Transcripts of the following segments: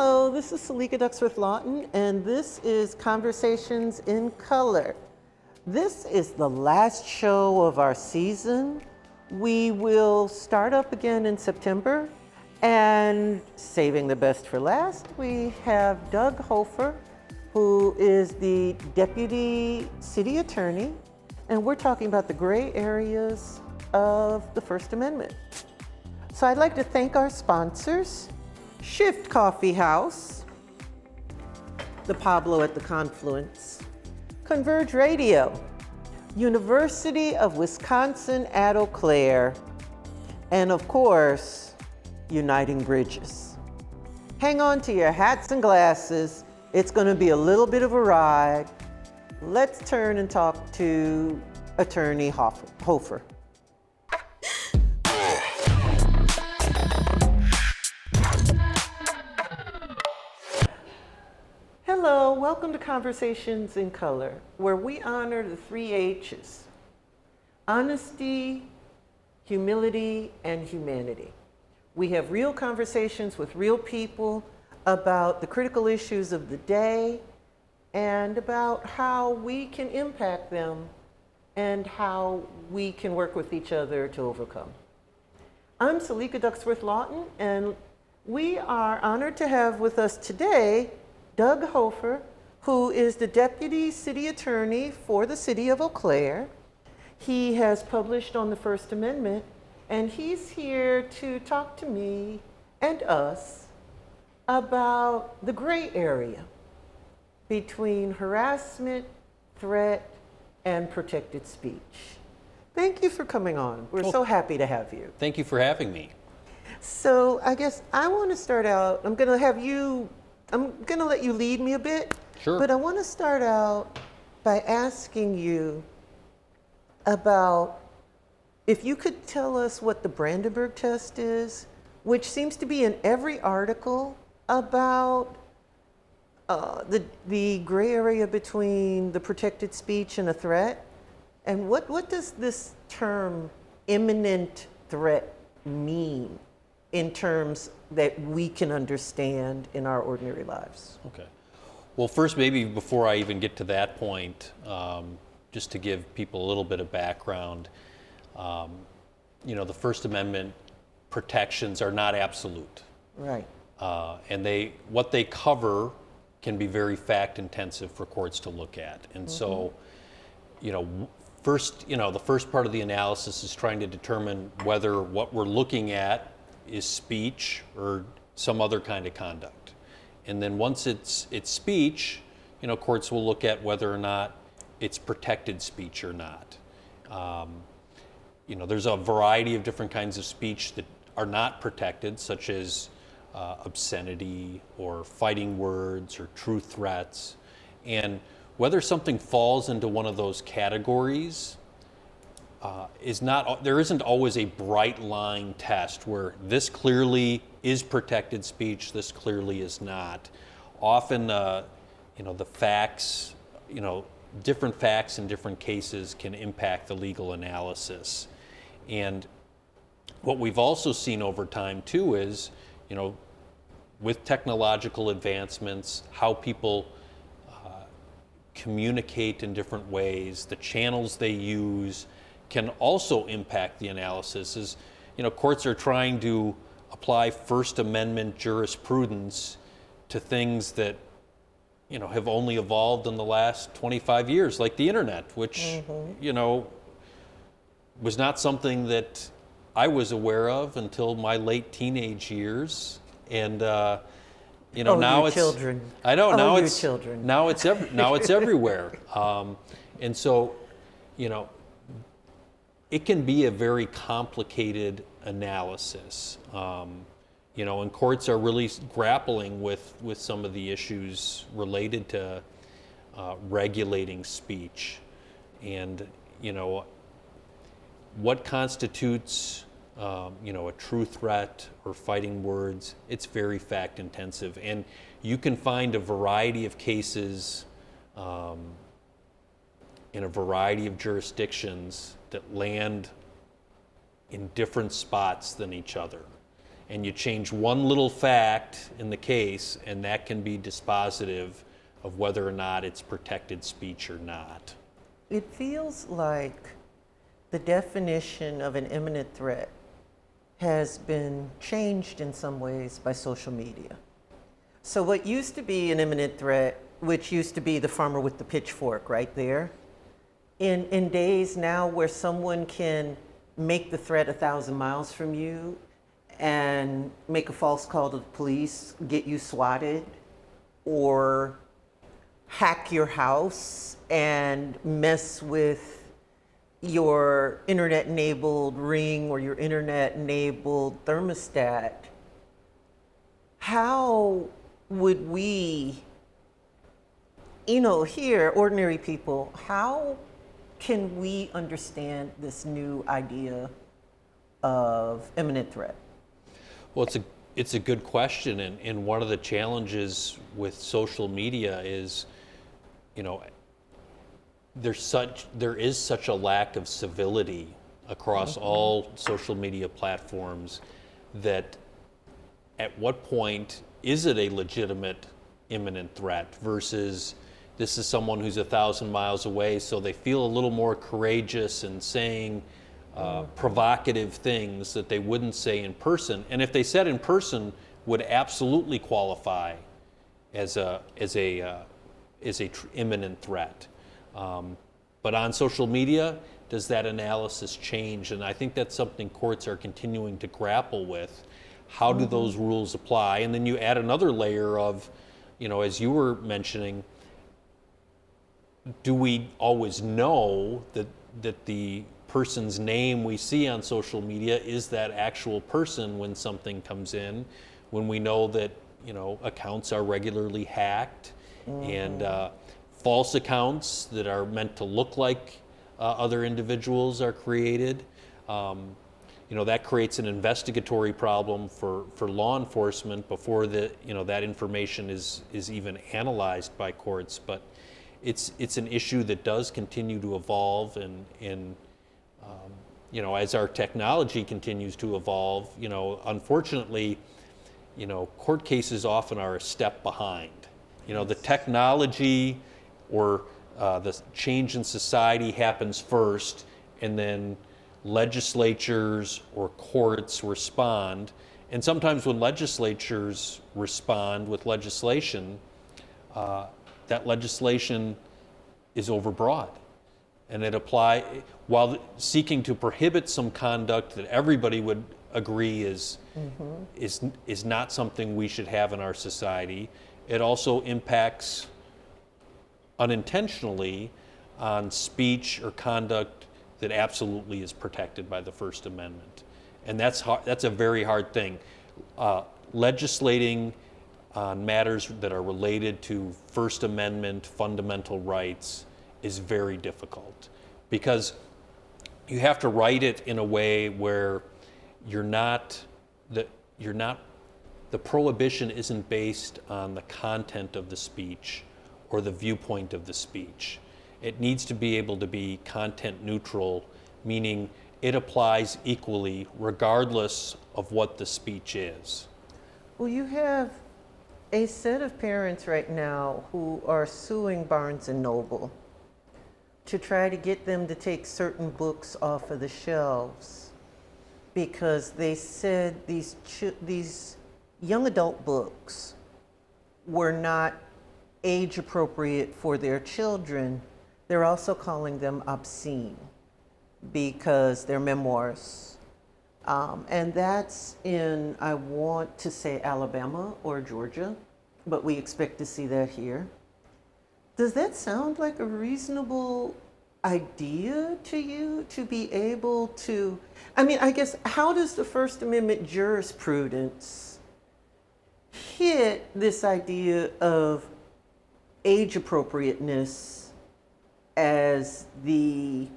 Hello, this is Salika Ducksworth-Lawton, and this is Conversations in Color. This is the last show of our season. We will start up again in September, and saving the best for last, we have Doug Hofer, who is the Deputy City Attorney, and we're talking about the gray areas of the First Amendment. So I'd like to thank our sponsors, Shift Coffee House, the Pablo at the Confluence, Converge Radio, University of Wisconsin at Eau Claire, and of course, Uniting Bridges. Hang on to your hats and glasses. It's going to be a little bit of a ride. Let's turn and talk to Attorney Hofer. Hello, welcome to Conversations in Color, where we honor the 3 H's: honesty, humility, and humanity. We have real conversations with real people about the critical issues of the day and about how we can impact them and how we can work with each other to overcome. I'm Salika Ducksworth-Lawton, and we are honored to have with us today Doug Hofer, who is the Deputy City Attorney for the City of Eau Claire. He has published on the First Amendment, and he's here to talk to me and us about the gray area between harassment, threat, and protected speech. Thank you for coming on. We're so happy to have you. Thank you for having me. So I guess I want to start out, I'm going to let you lead me a bit. Sure. But I want to start out by asking you about if you could tell us what the Brandenburg test is, which seems to be in every article about the gray area between the protected speech and a threat. And what does this term imminent threat mean in terms that we can understand in our ordinary lives? Okay. Well, first, maybe before I even get to that point, just to give people a little bit of background, the First Amendment protections are not absolute. Right. And what they cover can be very fact-intensive for courts to look at. And so, the first part of the analysis is trying to determine whether what we're looking at is speech or some other kind of conduct. And then once it's speech, courts will look at whether or not it's protected speech or not. There's a variety of different kinds of speech that are not protected, such as obscenity or fighting words or true threats. And whether something falls into one of those categories there isn't always a bright line test where this clearly is protected speech, this clearly is not. Often, the facts, different facts in different cases can impact the legal analysis. And what we've also seen over time too is, with technological advancements, how people communicate in different ways, the channels they use can also impact the analysis. Courts are trying to apply First Amendment jurisprudence to things that, have only evolved in the last 25 years, like the internet, which, was not something that I was aware of until my late teenage years. And, now it's children. I know now it's children. Now it's everywhere. And so, it can be a very complicated analysis, and courts are really grappling with some of the issues related to regulating speech, and what constitutes a true threat or fighting words. It's very fact intensive, and you can find a variety of cases in a variety of jurisdictions that land in different spots than each other. and you change one little fact in the case, and that can be dispositive of whether or not it's protected speech or not. It feels like the definition of an imminent threat has been changed in some ways by social media. So what used to be an imminent threat, which used to be the farmer with the pitchfork right there, in days now where someone can make the threat 1,000 miles from you and make a false call to the police, get you swatted, or hack your house and mess with your internet-enabled ring or your internet-enabled thermostat, how would we, here, ordinary people, how can we understand this new idea of imminent threat? Well, it's a good question, and one of the challenges with social media is, there is such a lack of civility across all social media platforms that at what point is it a legitimate imminent threat versus this is someone who's 1,000 miles away, so they feel a little more courageous in saying provocative things that they wouldn't say in person, and if they said in person, would absolutely qualify as a imminent threat. But on social media, does that analysis change? And I think that's something courts are continuing to grapple with. How do those rules apply? And then you add another layer of, as you were mentioning, do we always know that the person's name we see on social media is that actual person when something comes in, when we know that, accounts are regularly hacked and false accounts that are meant to look like other individuals are created. That creates an investigatory problem for law enforcement before that information is even analyzed by courts. But it's an issue that does continue to evolve, and as our technology continues to evolve, unfortunately, court cases often are a step behind. The technology or the change in society happens first, and then legislatures or courts respond. And sometimes when legislatures respond with legislation, that legislation is overbroad. And it while seeking to prohibit some conduct that everybody would agree is not something we should have in our society, it also impacts unintentionally on speech or conduct that absolutely is protected by the First Amendment. And that's a very hard thing. Legislating on matters that are related to First Amendment fundamental rights is very difficult, because you have to write it in a way where the prohibition isn't based on the content of the speech or the viewpoint of the speech. It needs to be able to be content neutral, meaning it applies equally regardless of what the speech is. Well, you have a set of parents right now who are suing Barnes and Noble to try to get them to take certain books off of the shelves because they said these young adult books were not age appropriate for their children. They're also calling them obscene because they're memoirs. And that's in, I want to say, Alabama or Georgia, but we expect to see that here. Does that sound like a reasonable idea to you, to be able to, I guess, how does the First Amendment jurisprudence hit this idea of age appropriateness as the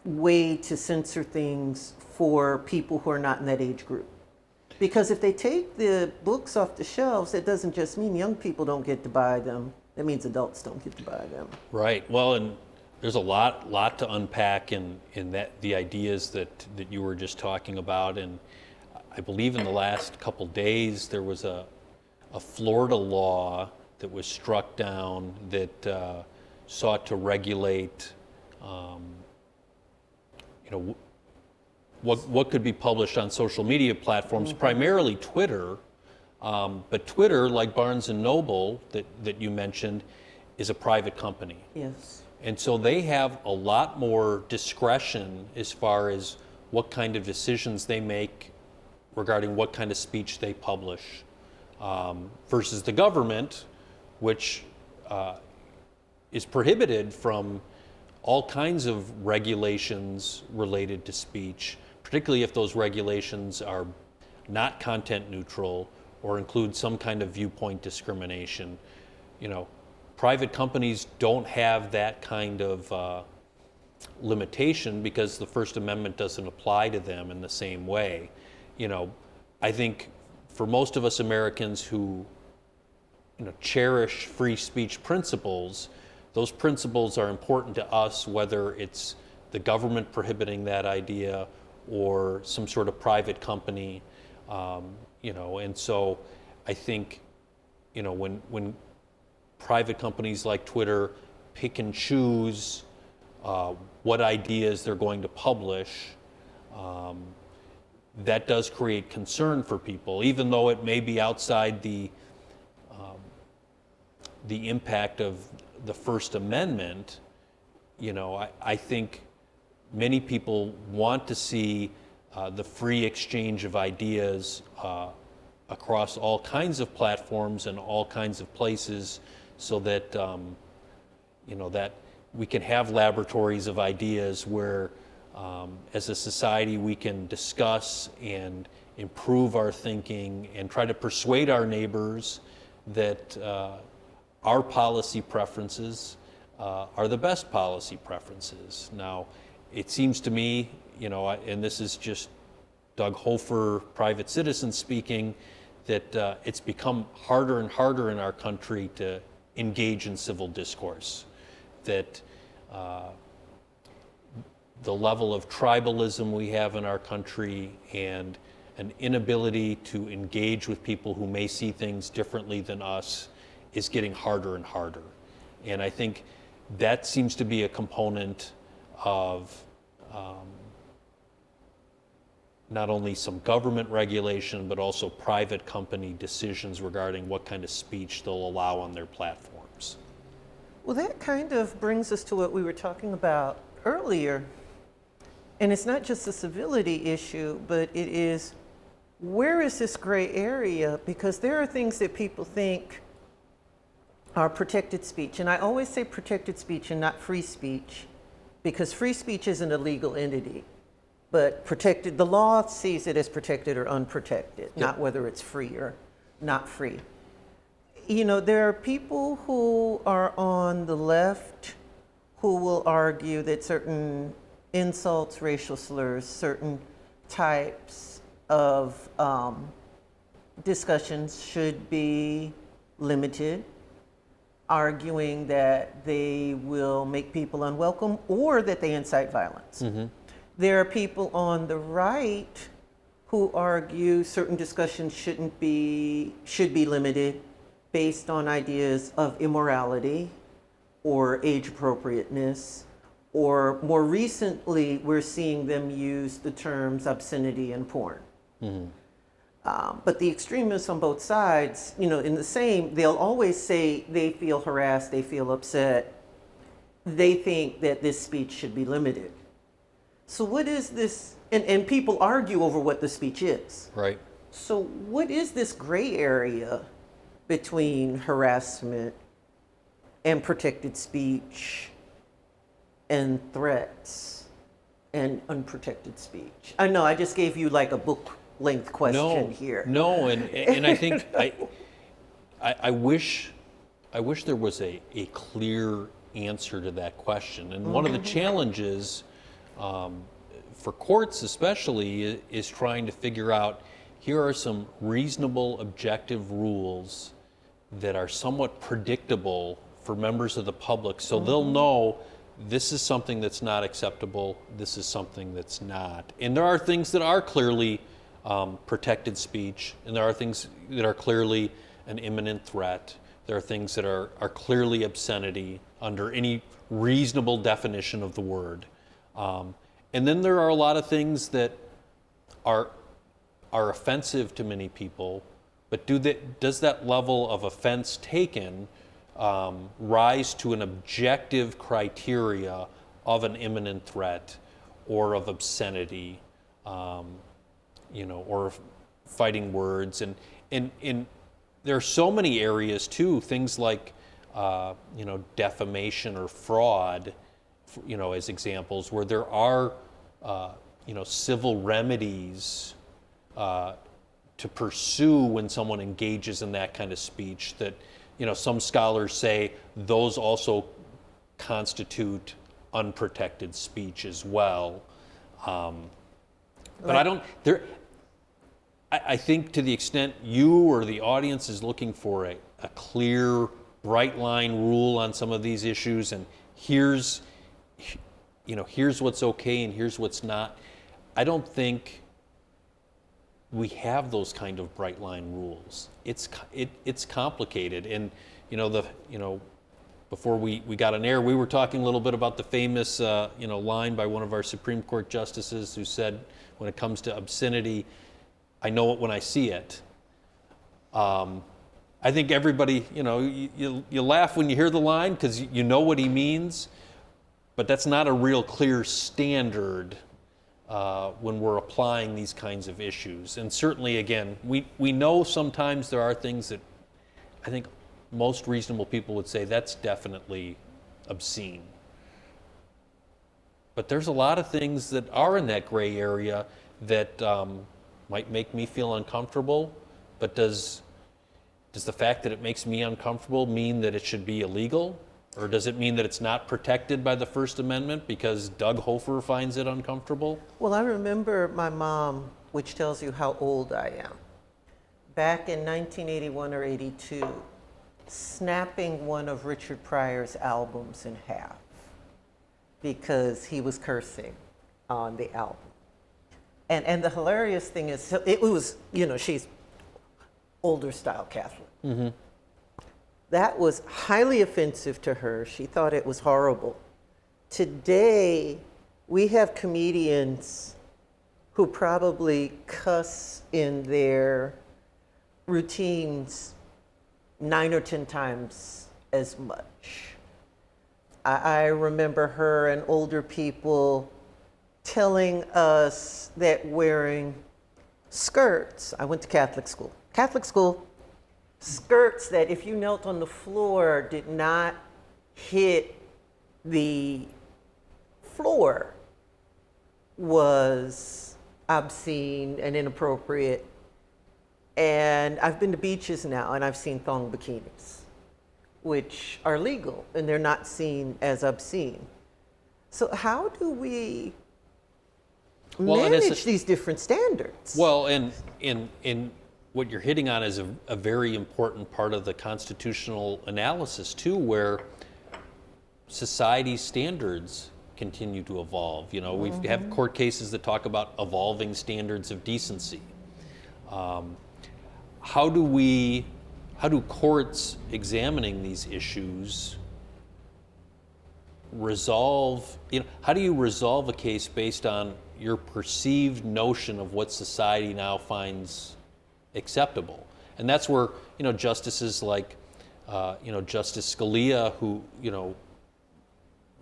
way to censor things for people who are not in that age group? Because if they take the books off the shelves, it doesn't just mean young people don't get to buy them. That means adults don't get to buy them. Right. Well, and there's a lot to unpack in that, the ideas that you were just talking about. And I believe in the last couple days there was a Florida law that was struck down that sought to regulate, what could be published on social media platforms, primarily Twitter. But Twitter, like Barnes and Noble that you mentioned, is a private company. Yes. And so they have a lot more discretion as far as what kind of decisions they make regarding what kind of speech they publish, versus the government, which is prohibited from all kinds of regulations related to speech, particularly if those regulations are not content neutral or include some kind of viewpoint discrimination. Private companies don't have that kind of limitation because the First Amendment doesn't apply to them in the same way. I think for most of us Americans who cherish free speech principles, those principles are important to us, whether it's the government prohibiting that idea or some sort of private company, and so I think, when private companies like Twitter pick and choose what ideas they're going to publish, that does create concern for people, even though it may be outside the impact of the First Amendment. I think many people want to see the free exchange of ideas across all kinds of platforms and all kinds of places, so that that we can have laboratories of ideas where, as a society, we can discuss and improve our thinking and try to persuade our neighbors that our policy preferences are the best policy preferences. Now, it seems to me, and this is just Doug Hofer, private citizen speaking, that it's become harder and harder in our country to engage in civil discourse, that the level of tribalism we have in our country and an inability to engage with people who may see things differently than us is getting harder and harder. And I think that seems to be a component of not only some government regulation, but also private company decisions regarding what kind of speech they'll allow on their platforms. Well, that kind of brings us to what we were talking about earlier. And it's not just a civility issue, but it is, where is this gray area? Because there are things that people think are protected speech. And I always say protected speech and not free speech, because free speech isn't a legal entity. But protected, the law sees it as protected or unprotected, not whether it's free or not free. There are people who are on the left who will argue that certain insults, racial slurs, certain types of discussions should be limited, arguing that they will make people unwelcome or that they incite violence. Mm-hmm. There are people on the right who argue certain discussions should be limited based on ideas of immorality or age appropriateness, or more recently, we're seeing them use the terms obscenity and porn. Mm-hmm. But the extremists on both sides, they'll always say they feel harassed, they feel upset, they think that this speech should be limited. So what is this, and people argue over what the speech is. Right. So what is this gray area between harassment and protected speech and threats and unprotected speech? I know I just gave you like a book length question here. No, and I think I wish there was a clear answer to that question. And one of the challenges for courts especially is trying to figure out, here are some reasonable objective rules that are somewhat predictable for members of the public, so they'll know this is something that's not acceptable, this is something that's not. And there are things that are clearly protected speech, and there are things that are clearly an imminent threat. There are things that are clearly obscenity under any reasonable definition of the word. And then there are a lot of things that are offensive to many people, but does that level of offense taken rise to an objective criteria of an imminent threat or of obscenity, or fighting words? And there are so many areas too, things like defamation or fraud, as examples, where there are civil remedies to pursue when someone engages in that kind of speech that, some scholars say those also constitute unprotected speech as well. But I think to the extent you or the audience is looking for a clear, bright line rule on some of these issues, and here's what's okay and here's what's not, I don't think we have those kind of bright line rules. It's complicated, and before we got on air, we were talking a little bit about the famous line by one of our Supreme Court justices who said, when it comes to obscenity, I know it when I see it. I think everybody, you laugh when you hear the line because you know what he means, but that's not a real clear standard when we're applying these kinds of issues. And certainly, again, we know sometimes there are things that I think most reasonable people would say that's definitely obscene. But there's a lot of things that are in that gray area that might make me feel uncomfortable, but does the fact that it makes me uncomfortable mean that it should be illegal? Or does it mean that it's not protected by the First Amendment because Doug Hofer finds it uncomfortable? Well, I remember my mom, which tells you how old I am, back in 1981 or 82, snapping one of Richard Pryor's albums in half because he was cursing on the album. And the hilarious thing is, it was, she's older style Catholic. Mm-hmm. That was highly offensive to her. She thought it was horrible. Today, we have comedians who probably cuss in their routines 9 or 10 times as much. I remember her and older people telling us that wearing skirts, I went to Catholic school, skirts that if you knelt on the floor did not hit the floor was obscene and inappropriate. And I've been to beaches now and I've seen thong bikinis, which are legal and they're not seen as obscene. So how do we manage these different standards? Well, and what you're hitting on is a very important part of the constitutional analysis too, where society's standards continue to evolve. We have court cases that talk about evolving standards of decency. How do courts examining these issues resolve, how do you resolve a case based on your perceived notion of what society now finds acceptable? And that's where, justices like, Justice Scalia, who,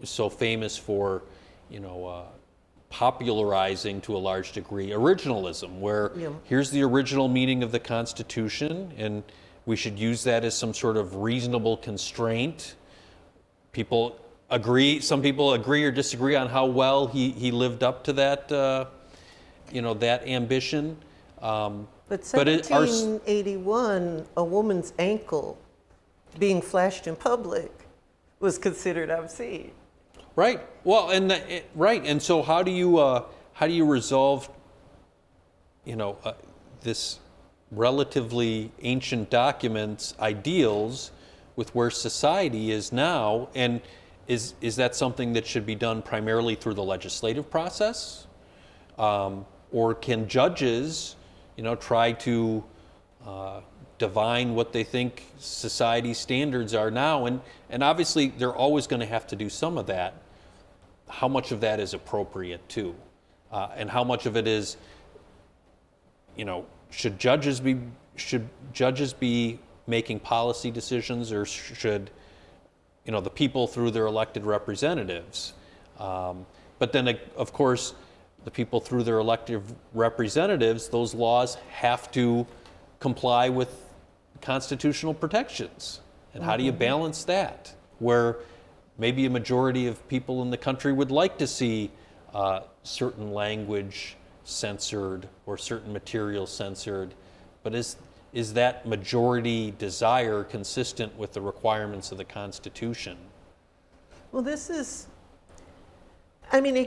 is so famous for, popularizing to a large degree originalism, where here's the original meaning of the Constitution, and we should use that as some sort of reasonable constraint. Some people agree or disagree on how well he lived up to that, that ambition. But 1781, a woman's ankle being flashed in public was considered obscene. Right. Well, and so how do you resolve, this relatively ancient document's ideals with where society is now, and is that something that should be done primarily through the legislative process, or can judges try to divine what they think society standards are now. And obviously, they're always going to have to do some of that. How much of that is appropriate, too? And how much of it is, should judges be making policy decisions, or should, the people through their elected representatives? But then, of course, the people through their elected representatives, those laws have to comply with constitutional protections. And how do you balance that? Where maybe a majority of people in the country would like to see certain language censored or certain material censored, but is that majority desire consistent with the requirements of the Constitution? Well, it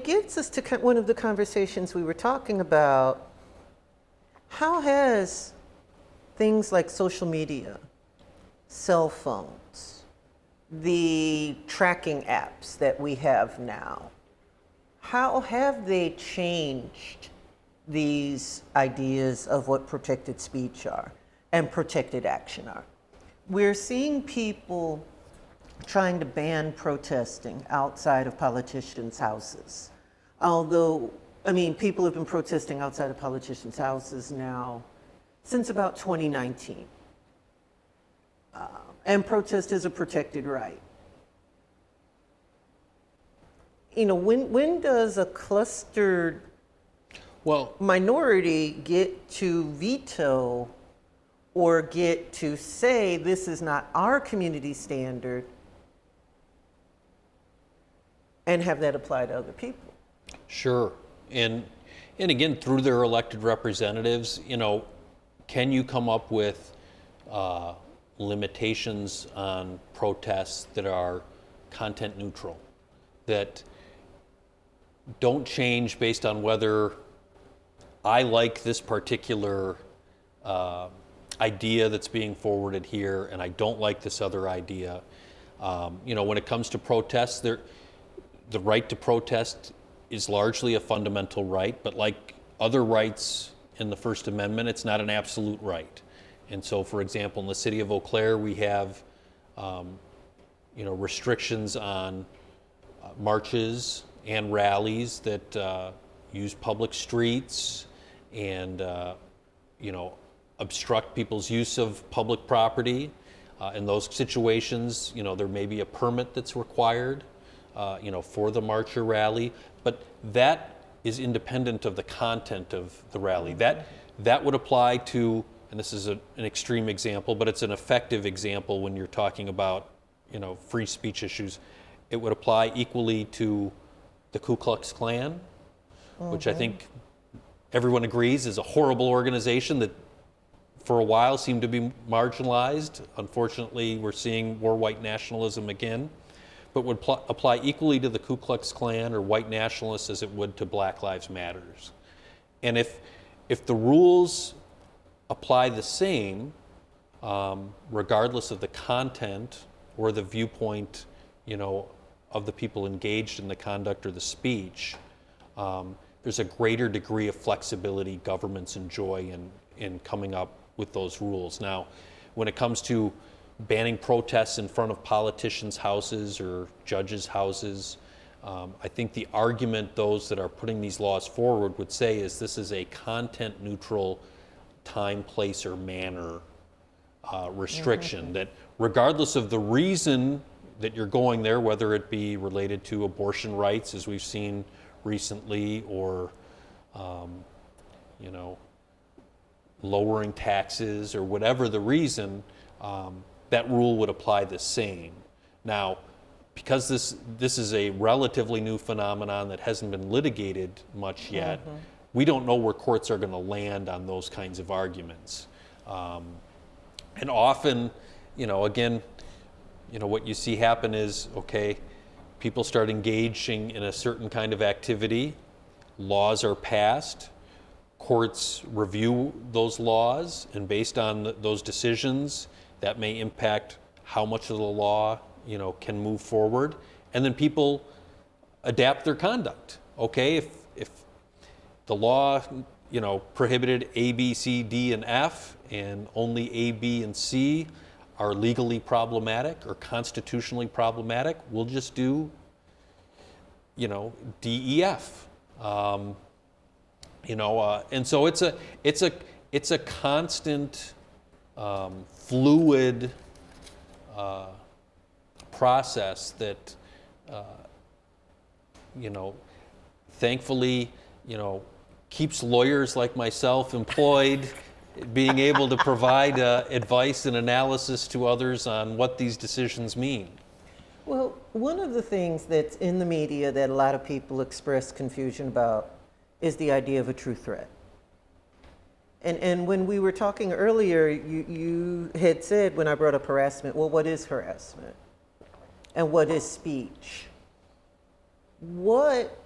gets us to one of the conversations we were talking about. How has things like social media, cell phones, the tracking apps that we have now, how have they changed these ideas of what protected speech are and protected action are? We're seeing people trying to ban protesting outside of politicians' houses. Although, people have been protesting outside of politicians' houses now since about 2019. And protest is a protected right. When does a clustered minority get to veto or get to say this is not our community standard and have that apply to other people? Sure. And again, through their elected representatives, can you come up with limitations on protests that are content neutral, that don't change based on whether I like this particular idea that's being forwarded here and I don't like this other idea? When it comes to protests, the right to protest is largely a fundamental right, but like other rights in the First Amendment, it's not an absolute right. And so, for example, in the city of Eau Claire, we have restrictions on marches and rallies that use public streets and obstruct people's use of public property. In those situations, there may be a permit that's required, for the march or rally, but that is independent of the content of the rally. That would apply to, and this is an extreme example, but it's an effective example when you're talking about, free speech issues. It would apply equally to the Ku Klux Klan, which I think everyone agrees is a horrible organization that for a while seemed to be marginalized. Unfortunately, we're seeing more white nationalism again, but would apply equally to the Ku Klux Klan or white nationalists as it would to Black Lives Matters. And if the rules apply the same, regardless of the content or the viewpoint, of the people engaged in the conduct or the speech, there's a greater degree of flexibility governments enjoy in coming up with those rules. Now, when it comes to banning protests in front of politicians' houses or judges' houses, I think the argument those that are putting these laws forward would say is this is a content-neutral time, place, or manner restriction, that regardless of the reason that you're going there, whether it be related to abortion rights, as we've seen recently, or lowering taxes, or whatever the reason, that rule would apply the same. Now, because this is a relatively new phenomenon that hasn't been litigated much yet, we don't know where courts are going to land on those kinds of arguments. And often, again, what you see happen is, okay, people start engaging in a certain kind of activity, laws are passed, courts review those laws, and based on those decisions, that may impact how much of the law, can move forward, and then people adapt their conduct. Okay, if the law, prohibited A, B, C, D, and F, and only A, B, and C are legally problematic or constitutionally problematic, we'll just do, D, E, F. And so it's a constant, fluid process that, thankfully, keeps lawyers like myself employed, being able to provide advice and analysis to others on what these decisions mean. Well, one of the things that's in the media that a lot of people express confusion about is the idea of a true threat. And when we were talking earlier, you had said, when I brought up harassment, well, what is harassment? And what is speech? What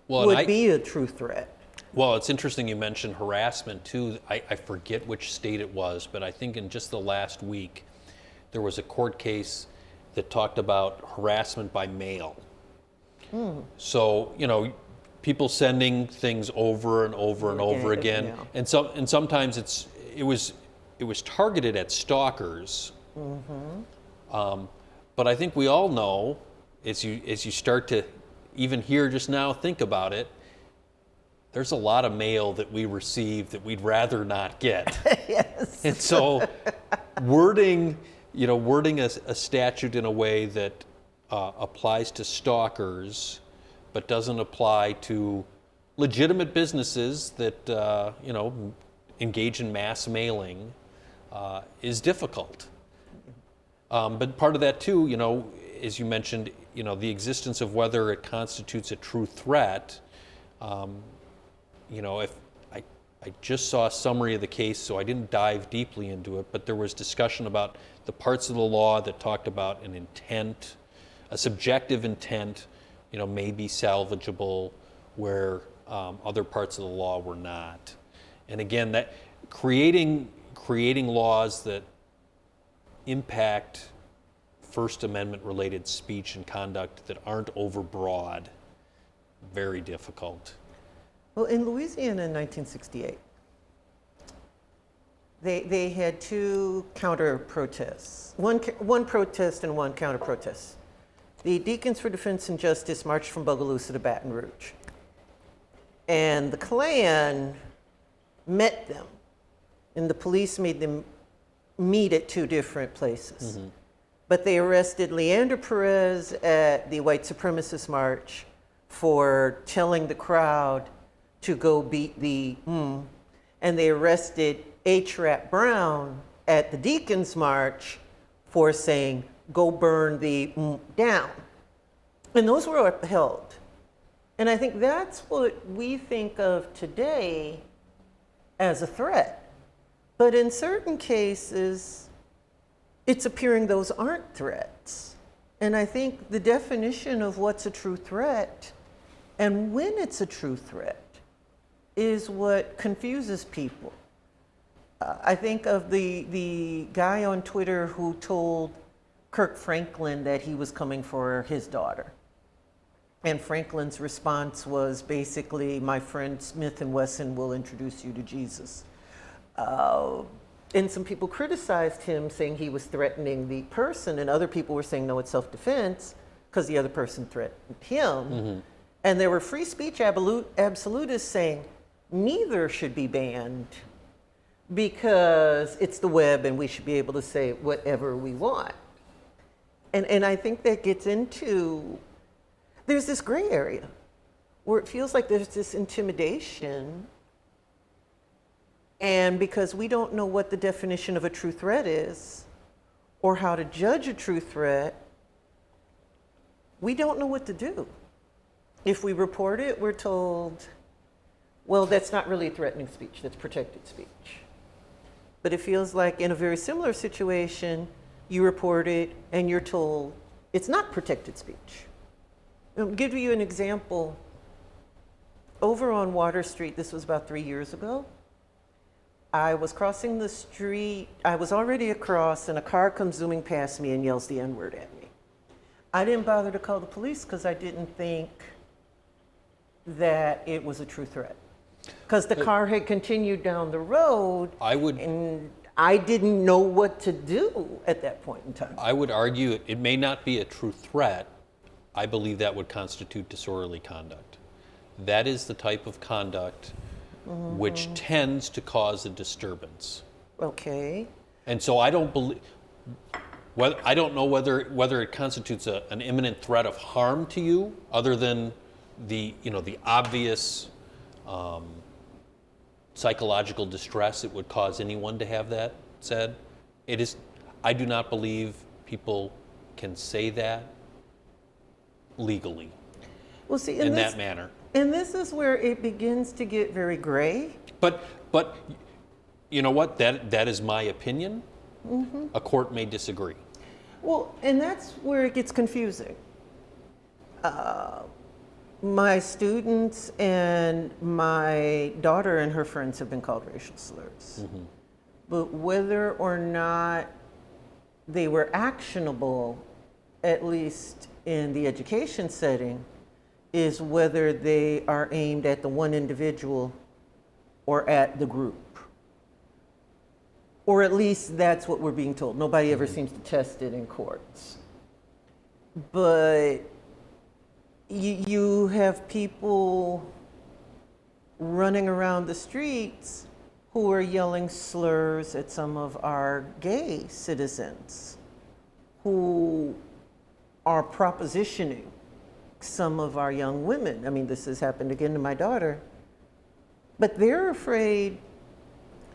would be a true threat? Well, it's interesting you mentioned harassment too. I forget which state it was, but I think in just the last week, there was a court case that talked about harassment by mail. So, people sending things over and over and over again, and sometimes it was targeted at stalkers. But I think we all know, as you start to even here just now think about it, there's a lot of mail that we receive that we'd rather not get. Yes. And so wording a statute in a way that applies to stalkers but doesn't apply to legitimate businesses that engage in mass mailing is difficult. But part of that too, as you mentioned, the existence of whether it constitutes a true threat. If I just saw a summary of the case, so I didn't dive deeply into it, but there was discussion about the parts of the law that talked about an intent, a subjective intent, may be salvageable, where other parts of the law were not. And again, that creating laws that impact First Amendment related speech and conduct that aren't overbroad, very difficult. Well, in Louisiana in 1968, they had two counter protests, one protest and one counter protest. The Deacons for Defense and Justice marched from Bogalusa to Baton Rouge. And the Klan met them, and the police made them meet at two different places. But they arrested Leander Perez at the white supremacist march for telling the crowd to go beat the and they arrested H-Rap Brown at the Deacons March for saying, go burn the down. And those were upheld. And I think that's what we think of today as a threat. But in certain cases, it's appearing those aren't threats. And I think the definition of what's a true threat and when it's a true threat is what confuses people. I think of the guy on Twitter who told Kirk Franklin that he was coming for his daughter. And Franklin's response was basically, my friend Smith & Wesson will introduce you to Jesus. And some people criticized him, saying he was threatening the person, and other people were saying, no, it's self-defense, because the other person threatened him. And there were free speech absolutists saying, neither should be banned, because it's the web and we should be able to say whatever we want. And I think that gets into, there's this gray area where it feels like there's this intimidation, and because we don't know what the definition of a true threat is or how to judge a true threat, we don't know what to do. If we report it, we're told, well, that's not really threatening speech, that's protected speech. But it feels like in a very similar situation, you report it and you're told it's not protected speech. I'll give you an example. Over on Water Street, this was about 3 years ago, I was crossing the street, I was already across, and a car comes zooming past me and yells the N-word at me. I didn't bother to call the police because I didn't think that it was a true threat. Because the car had continued down the road, I would and I didn't know what to do at that point in time. I would argue it may not be a true threat. I believe that would constitute disorderly conduct. That is the type of conduct which tends to cause a disturbance. Okay. And so I don't believe. Well, I don't know whether it constitutes an imminent threat of harm to you, other than the obvious psychological distress it would cause anyone to have that said. It is. I do not believe people can say that legally Well, see, in that manner. And this is where it begins to get very gray. But you know what? That is my opinion. A court may disagree. Well, and that's where it gets confusing. My students and my daughter and her friends have been called racial slurs. But whether or not they were actionable, at least in the education setting, is whether they are aimed at the one individual or at the group. Or at least that's what we're being told. Nobody ever seems to test it in courts. But you have people running around the streets who are yelling slurs at some of our gay citizens, who are propositioning some of our young women. I mean, this has happened again to my daughter. But they're afraid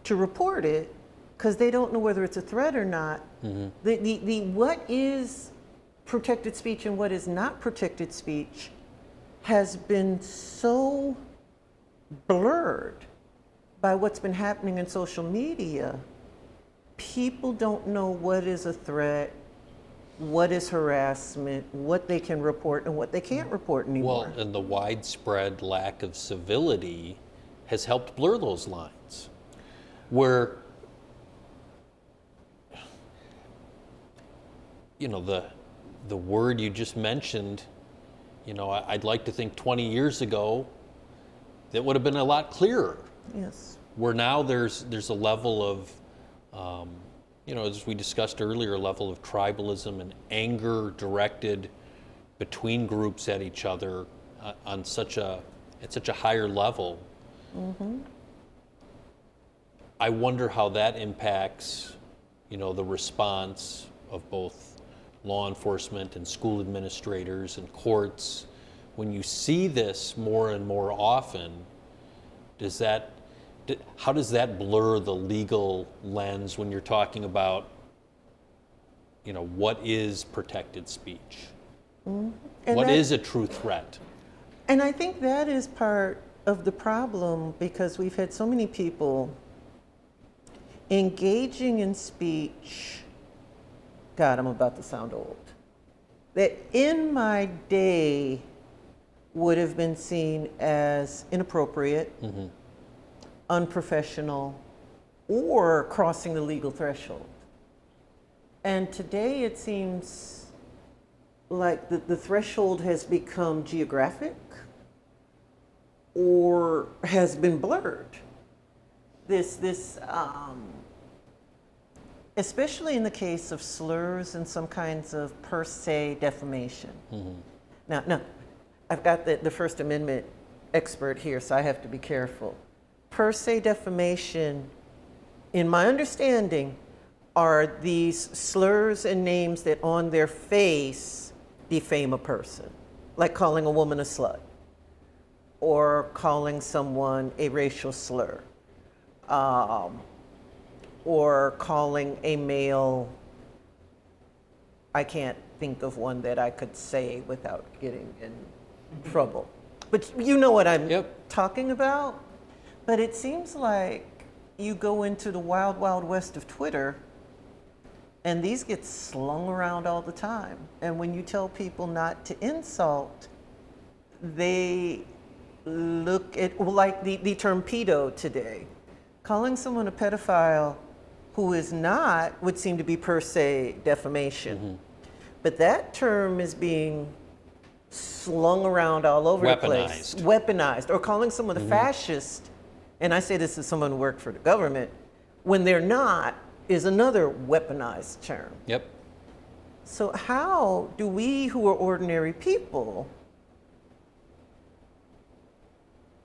to report it because they don't know whether it's a threat or not. The what is protected speech and what is not protected speech has been so blurred by what's been happening in social media. People don't know what is a threat, what is harassment, what they can report and what they can't report anymore. Well, and the widespread lack of civility has helped blur those lines. Where, the word you just mentioned, I'd like to think 20 years ago that would have been a lot clearer. Yes. Where now there's a level of, as we discussed earlier, a level of tribalism and anger directed between groups at each other at such a higher level. I wonder how that impacts, the response of both law enforcement and school administrators and courts. When you see this more and more often, how does that blur the legal lens when you're talking about, what is protected speech? What is a true threat? And I think that is part of the problem, because we've had so many people engaging in speech, God, I'm about to sound old, that in my day would have been seen as inappropriate, unprofessional, or crossing the legal threshold. And today it seems like the threshold has become geographic or has been blurred. Especially in the case of slurs and some kinds of per se defamation. Now, I've got the First Amendment expert here, so I have to be careful. Per se defamation, in my understanding, are these slurs and names that on their face defame a person, like calling a woman a slut or calling someone a racial slur. Or calling a male, I can't think of one that I could say without getting in trouble. But you know what I'm talking about? But it seems like you go into the wild, wild west of Twitter, and these get slung around all the time. And when you tell people not to insult, they look at, like the term pedo today. Calling someone a pedophile who is not would seem to be per se defamation. But that term is being slung around all over the place. Weaponized. Or calling someone a fascist and I say this as someone who worked for the government, when they're not is another weaponized term. Yep. So how do we who are ordinary people,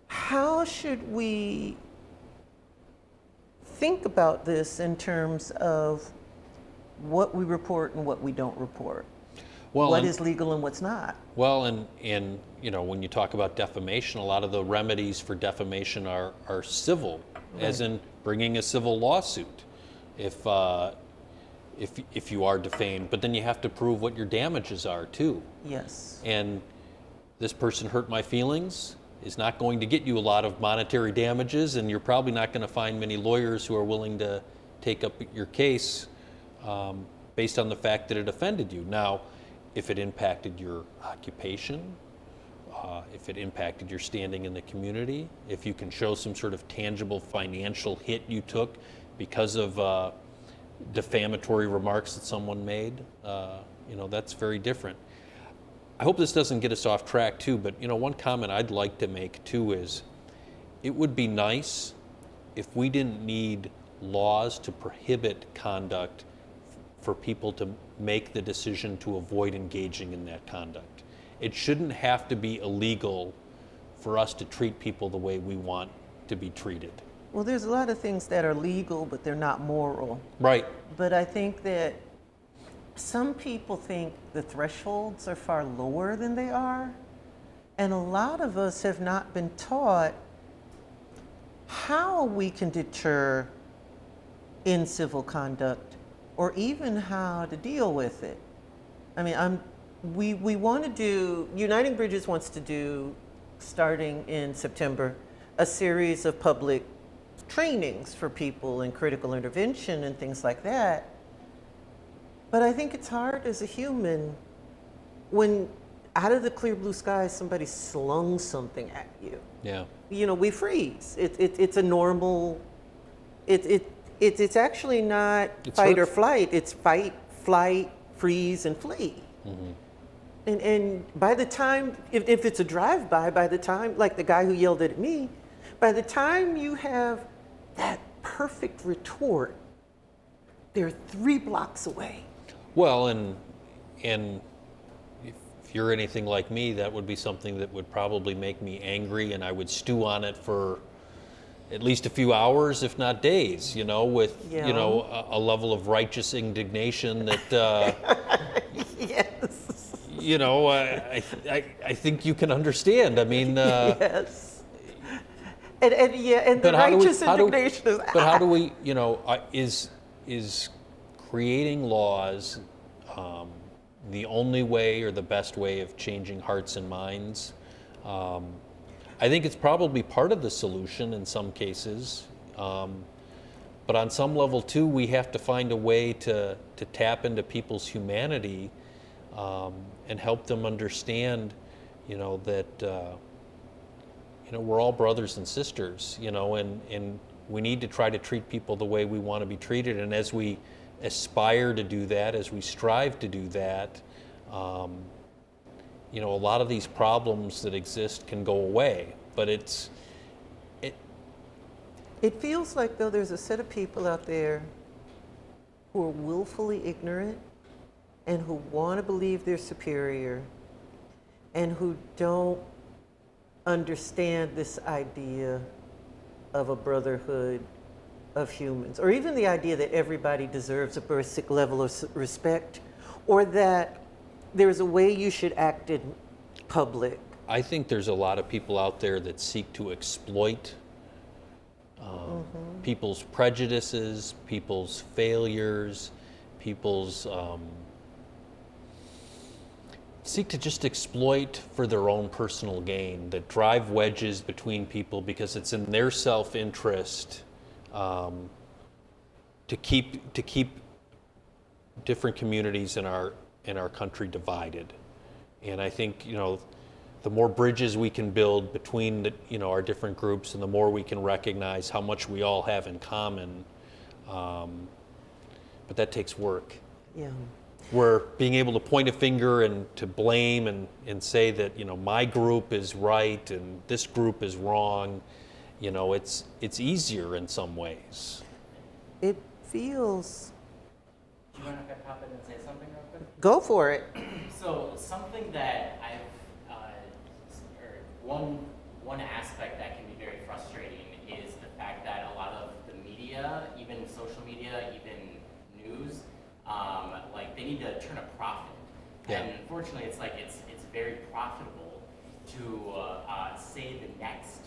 how should we think about this in terms of what we report and what we don't report? Well, What is legal and what's not? Well, and you know, when you talk about defamation, a lot of the remedies for defamation are civil, as in bringing a civil lawsuit if you are defamed. But then you have to prove what your damages are too. Yes. And this person hurt my feelings is not going to get you a lot of monetary damages, and you're probably not going to find many lawyers who are willing to take up your case based on the fact that it offended you. Now, if it impacted your occupation, if it impacted your standing in the community, if you can show some sort of tangible financial hit you took because of defamatory remarks that someone made, you know, that's very different. I hope this doesn't get us off track too, but you know, one comment I'd like to make too is it would be nice if we didn't need laws to prohibit conduct for people to make the decision to avoid engaging in that conduct. It shouldn't have to be illegal for us to treat people the way we want to be treated. Well, there's a lot of things that are legal, but they're not moral. Right. But I think that some people think the thresholds are far lower than they are. And a lot of us have not been taught how we can deter in civil conduct or even how to deal with it. I mean, we want to do, Uniting Bridges wants to do, starting in September, a series of public trainings for people in critical intervention and things like that. But I think it's hard as a human when out of the clear blue sky somebody slung something at you. Yeah. You know, we freeze. It's a normal, it's actually not fight or flight. It's fight, flight, freeze, and flee. Mm-hmm. And by the time, if it's a drive-by, by the time, like the guy who yelled at me, by the time you have that perfect retort, they're 3 blocks away. Well, and if you're anything like me, that would be something that would probably make me angry, and I would stew on it for at least a few hours, if not days, you know, with, you know, a level of righteous indignation that, yes. You know, I think you can understand. I mean, yes. And the righteous indignation is. But how do we, you know, is creating laws the only way or the best way of changing hearts and minds? I think it's probably part of the solution in some cases, but on some level too, we have to find a way to tap into people's humanity and help them understand, you know, that you know, we're all brothers and sisters, you know, and we need to try to treat people the way we want to be treated. And as we aspire to do that, as we strive to do that, you know, a lot of these problems that exist can go away. But it feels like, though, there's a set of people out there who are willfully ignorant and who want to believe they're superior and who don't understand this idea of a brotherhood of humans, or even the idea that everybody deserves a basic level of respect, or that there's a way you should act in public. I think there's a lot of people out there that seek to exploit people's prejudices, people's failures, people's seek to just exploit for their own personal gain, that drive wedges between people because it's in their self-interest to keep different communities in our country divided. And I think, you know, the more bridges we can build between the, you know, our different groups, and the more we can recognize how much we all have in common, but that takes work. Yeah. Where being able to point a finger and to blame and say that, you know, my group is right and this group is wrong it's easier in some ways. It feels. Do you mind if I pop in and say something real quick? Go for it. So something that I've, or one aspect that can be very frustrating is the fact that a lot of the media, even social media, even news, like they need to turn a profit. Yeah. And unfortunately, it's like it's very profitable to say the next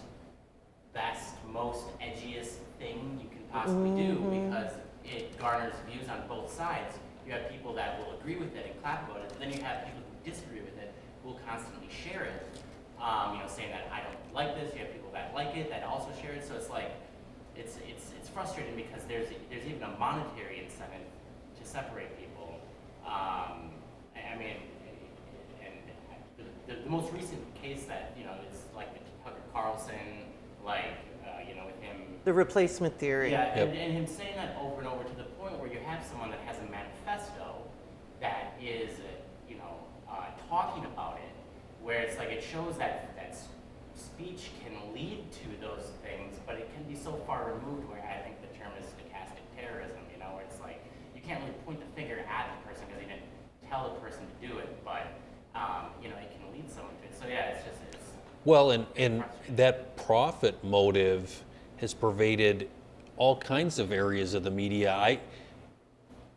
best, most edgiest thing you can possibly do because it garners views on both sides. You have people that will agree with it and clap about it, but then you have people who disagree with it who will constantly share it, saying that I don't like this. You have people that like it that also share it. So it's like it's frustrating because there's even a monetary incentive to separate people. I mean, and the most recent case that is like the Tucker Carlson, like with him. The replacement theory. Yeah, Yep. and him saying that over and over to the point where you have someone that has a manifesto that is, talking about it, where it's like it shows that speech can lead to those things, but it can be so far removed where I think the term is stochastic terrorism, where it's like you can't really point the finger at the person because he didn't tell the person to do it, but it can lead someone to it. So yeah, it's Well, and that profit motive has pervaded all kinds of areas of the media.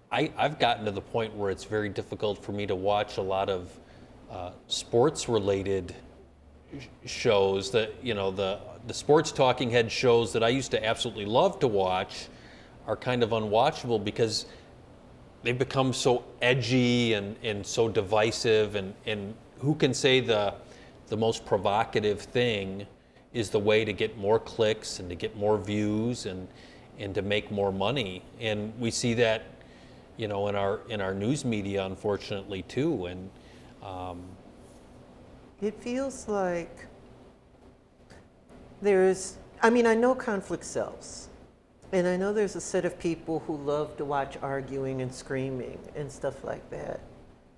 I've gotten to the point where it's very difficult for me to watch a lot of sports-related shows. That the sports talking head shows that I used to absolutely love to watch are kind of unwatchable because they've become so edgy and so divisive. And who can say the most provocative thing is the way to get more clicks and to get more views and to make more money. And we see that, in our news media, unfortunately, too. And It feels like I know conflict sells. And I know there's a set of people who love to watch arguing and screaming and stuff like that.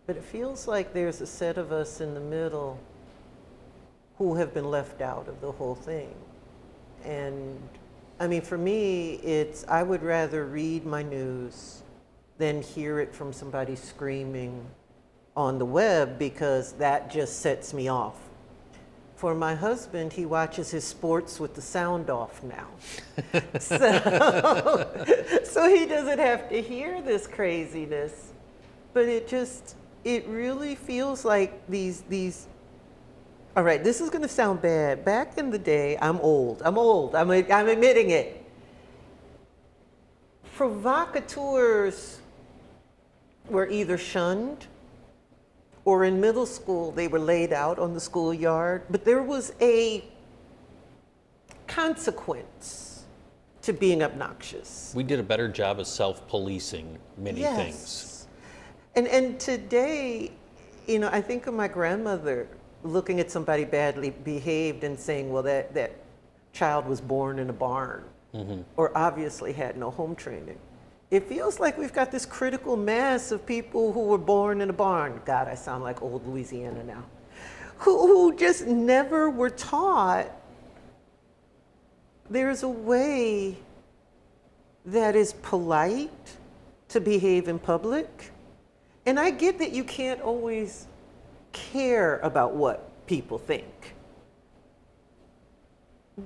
But it feels like there's a set of us in the middle who have been left out of the whole thing. And for me, I would rather read my news than hear it from somebody screaming on the web because that just sets me off. For my husband, he watches his sports with the sound off now. So he doesn't have to hear this craziness. But it really feels like these all right, this is gonna sound bad. Back in the day, I'm old, I'm admitting it. Provocateurs were either shunned or in middle school, they were laid out on the schoolyard, but there was a consequence to being obnoxious. we did a better job of self-policing many things. And today, I think of my grandmother looking at somebody badly behaved and saying, well, that child was born in a barn, or obviously had no home training. It feels like we've got this critical mass of people who were born in a barn. God, I sound like old Louisiana now. Who just never were taught there's a way that is polite to behave in public. And I get that you can't always care about what people think.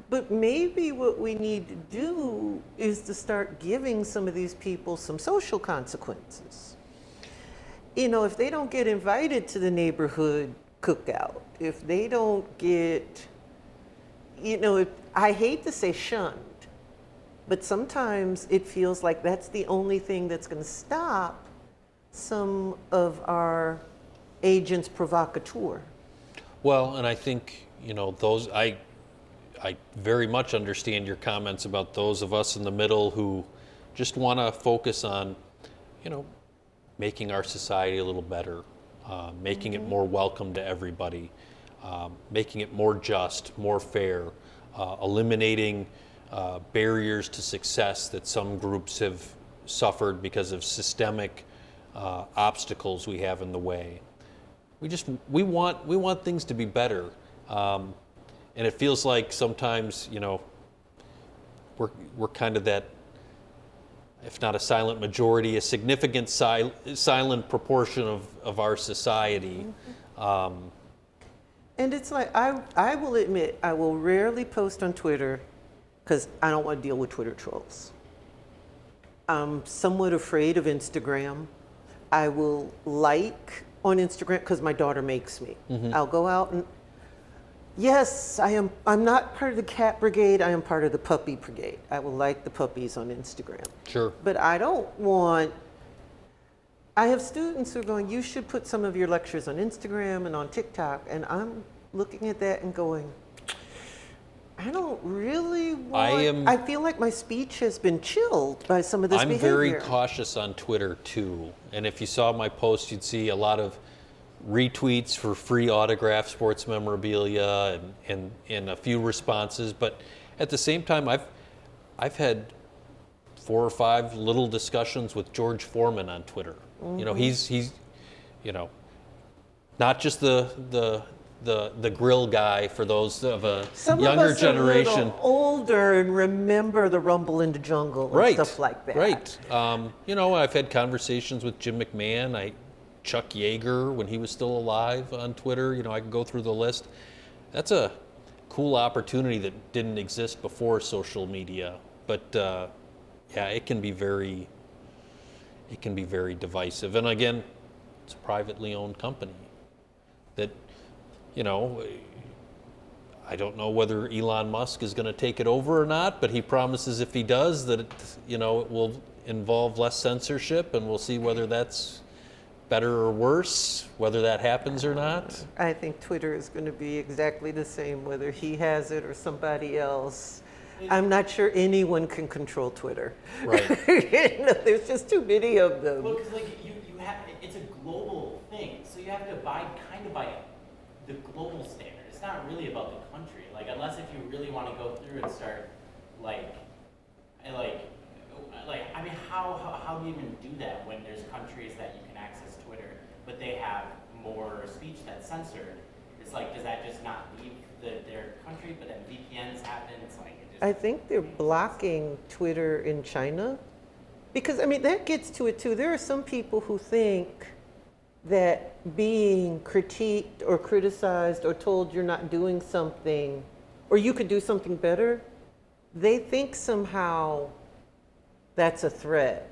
But maybe what we need to do is to start giving some of these people some social consequences. If they don't get invited to the neighborhood cookout, if they don't get, I hate to say shunned, but sometimes it feels like that's the only thing that's going to stop some of our agents provocateur. Well, and I think, I very much understand your comments about those of us in the middle who just want to focus on, making our society a little better, making it more welcome to everybody, making it more just, more fair, eliminating barriers to success that some groups have suffered because of systemic obstacles we have in the way. We want things to be better. And it feels like sometimes, we're kind of that, if not a silent majority, a significant silent proportion of our society. And it's like, I will admit, I will rarely post on Twitter because I don't want to deal with Twitter trolls. I'm somewhat afraid of Instagram. I will like on Instagram because my daughter makes me. I'll go out and, yes, I'm not part of the cat brigade, I am part of the puppy brigade. I will like the puppies on Instagram. Sure. But I don't want, I have students who are going, you should put some of your lectures on Instagram and on TikTok, and I'm looking at that and going, I don't really want, I feel like my speech has been chilled by some of this behavior. I'm very cautious on Twitter too. And if you saw my post, you'd see a lot of retweets for free autograph sports memorabilia and a few responses. But at the same time, I've had 4 or 5 little discussions with George Foreman on Twitter. You know, he's you know, not just the grill guy for those of a younger generation. Some of us are a little older and remember the Rumble in the Jungle and stuff like that. Right. You know, I've had conversations with Jim McMahon, Chuck Yeager when he was still alive on Twitter. You know, I can go through the list. That's a cool opportunity that didn't exist before social media. But yeah, it can be very divisive. And again, it's a privately owned company that, you know, I don't know whether Elon Musk is going to take it over or not, but he promises if he does that, you know, it will involve less censorship, and we'll see whether that's better or worse, whether that happens or not. I think Twitter is going to be exactly the same, whether he has it or somebody else. I'm not sure anyone can control Twitter. Right. You know, there's just too many of them. Well, because like you have, it's a global thing, so you have to abide kind of by the global standard. It's not really about the country. Like, unless if you really want to go through and start, I mean, how do you even do that when there's countries that you can access Twitter, but they have more speech that's censored? It's like, does that just not leave their country? But then VPNs happen. It's like it just, I think they're blocking Twitter in China because, I mean, that gets to it too. There are some people who think that being critiqued or criticized or told you're not doing something or you could do something better, they think somehow that's a threat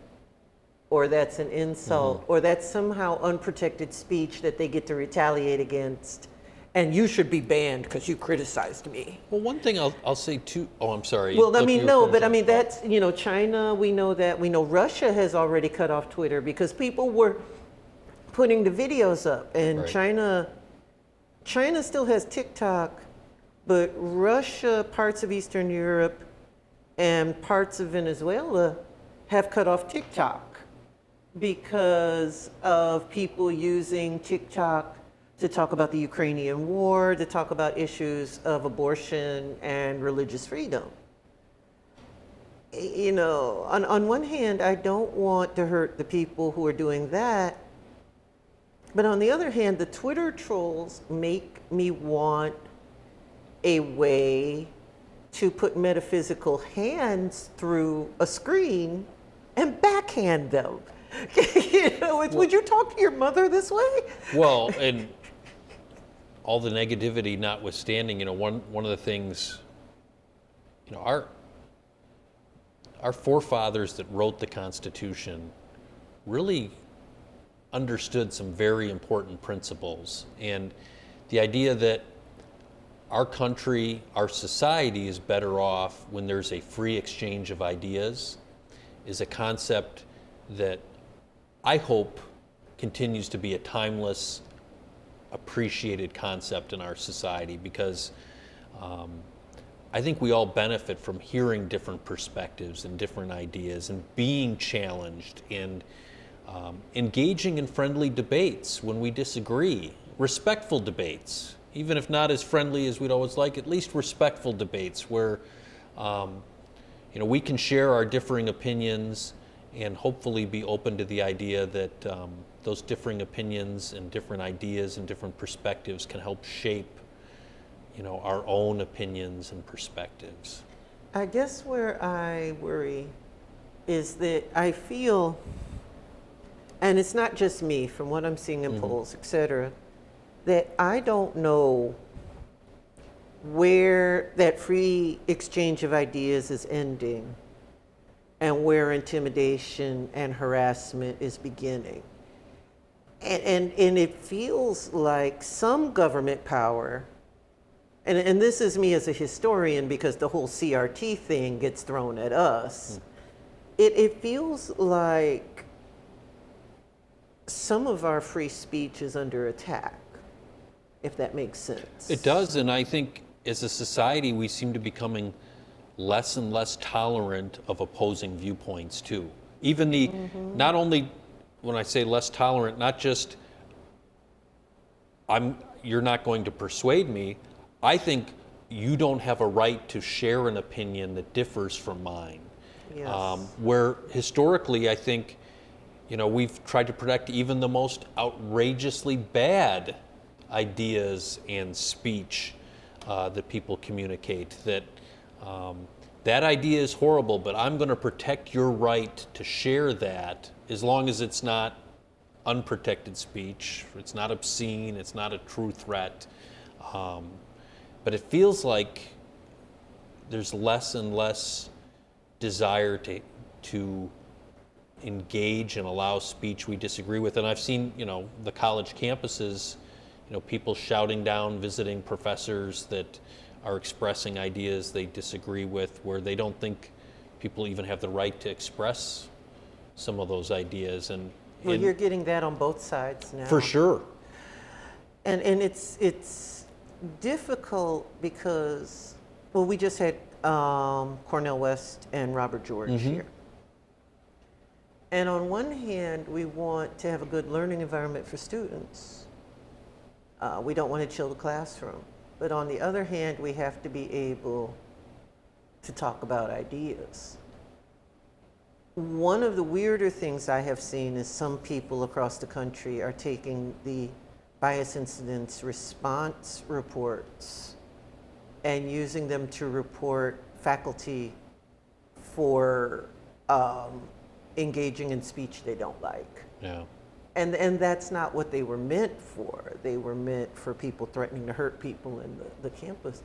or that's an insult or that's somehow unprotected speech that they get to retaliate against, and you should be banned because you criticized me. Well, one thing I'll say too, oh, I'm sorry. Well, I mean, no, but I mean, that's, you know, China, we know that. We know Russia has already cut off Twitter because people were putting the videos up, and Right. China still has TikTok, but Russia, parts of Eastern Europe, and parts of Venezuela have cut off TikTok because of people using TikTok to talk about the Ukrainian war, to talk about issues of abortion and religious freedom. You know, on one hand, I don't want to hurt the people who are doing that. But on the other hand, the Twitter trolls make me want a way to put metaphysical hands through a screen and backhand them. You know, would you talk to your mother this way? Well, and all the negativity notwithstanding, you know, one of the things, you know, our forefathers that wrote the Constitution really understood some very important principles. And the idea that our country, our society is better off when there's a free exchange of ideas is a concept that I hope continues to be a timeless, appreciated concept in our society, because I think we all benefit from hearing different perspectives and different ideas and being challenged and engaging in friendly debates when we disagree, respectful debates, even if not as friendly as we'd always like, at least respectful debates where you know, we can share our differing opinions and hopefully be open to the idea that those differing opinions and different ideas and different perspectives can help shape, you know, our own opinions and perspectives. I guess where I worry is that I feel, and it's not just me, from what I'm seeing in polls, et cetera, that I don't know where that free exchange of ideas is ending and where intimidation and harassment is beginning. And it feels like some government power, and this is me as a historian because the whole CRT thing gets thrown at us. It feels like some of our free speech is under attack, if that makes sense. It does, and I think as a society we seem to be becoming less and less tolerant of opposing viewpoints too. Even the, not only when I say less tolerant, not just you're not going to persuade me, I think you don't have a right to share an opinion that differs from mine. Yes. Where historically I think, we've tried to protect even the most outrageously bad ideas and speech that people communicate, that that idea is horrible, but I'm going to protect your right to share that as long as it's not unprotected speech, it's not obscene, it's not a true threat. But it feels like there's less and less desire to engage and allow speech we disagree with. And I've seen, the college campuses, people shouting down visiting professors that are expressing ideas they disagree with, where they don't think people even have the right to express some of those ideas. And Well, you're getting that on both sides now. for sure. And it's difficult because, well, we just had Cornel West and Robert George here. And on one hand, we want to have a good learning environment for students. We don't want to chill the classroom. But on the other hand, we have to be able to talk about ideas. One of the weirder things I have seen is some people across the country are taking the bias incidents response reports and using them to report faculty for engaging in speech they don't like. Yeah. And that's not what they were meant for. They were meant for people threatening to hurt people in the campus.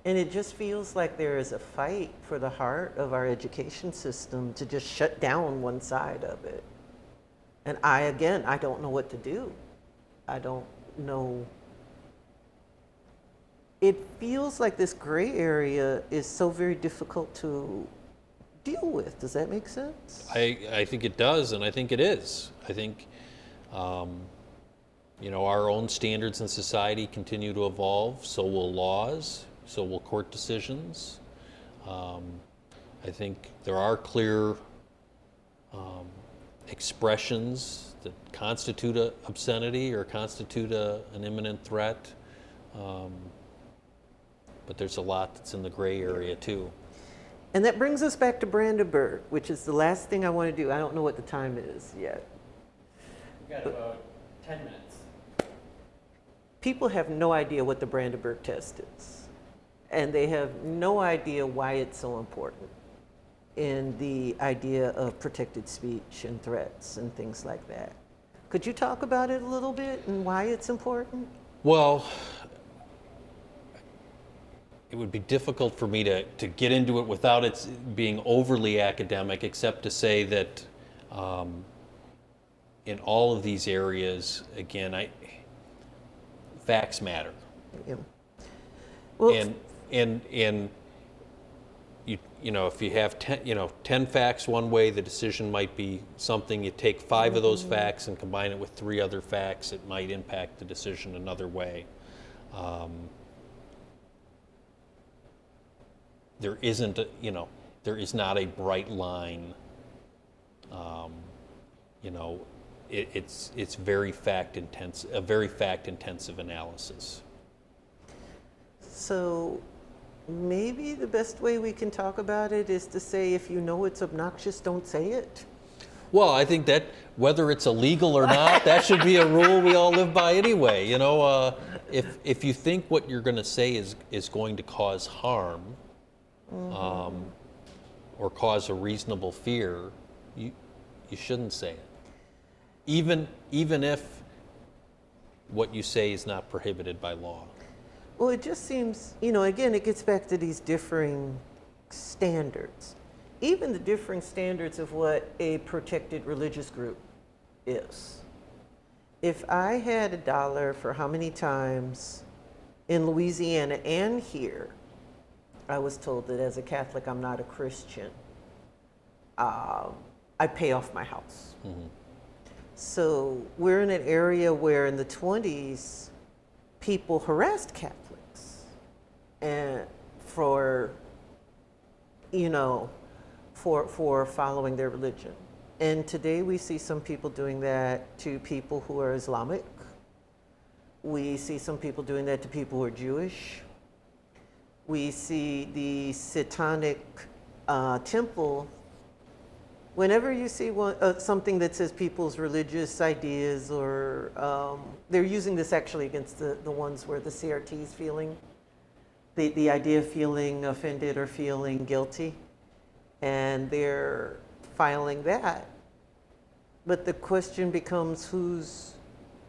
And it just feels like there is a fight for the heart of our education system to just shut down one side of it. And I don't know what to do. I don't know. It feels like this gray area is so very difficult to deal with. Does that make sense? I think it does, and I think it is. I think, our own standards in society continue to evolve, so will laws, so will court decisions. I think there are clear expressions that constitute an obscenity or constitute an imminent threat, but there's a lot that's in the gray area too. And that brings us back to Brandenburg, which is the last thing I want to do. I don't know what the time is yet. We've got about 10 minutes. People have no idea what the Brandenburg test is. And they have no idea why it's so important in the idea of protected speech and threats and things like that. Could you talk about it a little bit and why it's important? Well, it would be difficult for me to get into it without it being overly academic, except to say that in all of these areas, again, facts matter. Yeah. Well, And if you have 10 facts one way, the decision might be something. You take 5 of those facts and combine it with 3 other facts, it might impact the decision another way. There is not a bright line. It's very a very fact-intensive analysis. so maybe the best way we can talk about it is to say, if you know it's obnoxious, don't say it. Well, I think that whether it's illegal or not, that should be a rule we all live by anyway. If you think what you're going to say is going to cause harm, or cause a reasonable fear, you shouldn't say it. Even if what you say is not prohibited by law. Well, it just seems, again, it gets back to these differing standards. Even the differing standards of what a protected religious group is. If I had $1 for how many times in Louisiana and here, I was told that as a Catholic, I'm not a Christian, I pay off my house. Mm-hmm. So we're in an area where in the 20s, people harassed Catholics and for following their religion. And today we see some people doing that to people who are Islamic. We see some people doing that to people who are Jewish. We see the Satanic temple. Whenever you see something that says people's religious ideas, or they're using this actually against the ones where the CRT is feeling, the idea of feeling offended or feeling guilty, and they're filing that. But the question becomes whose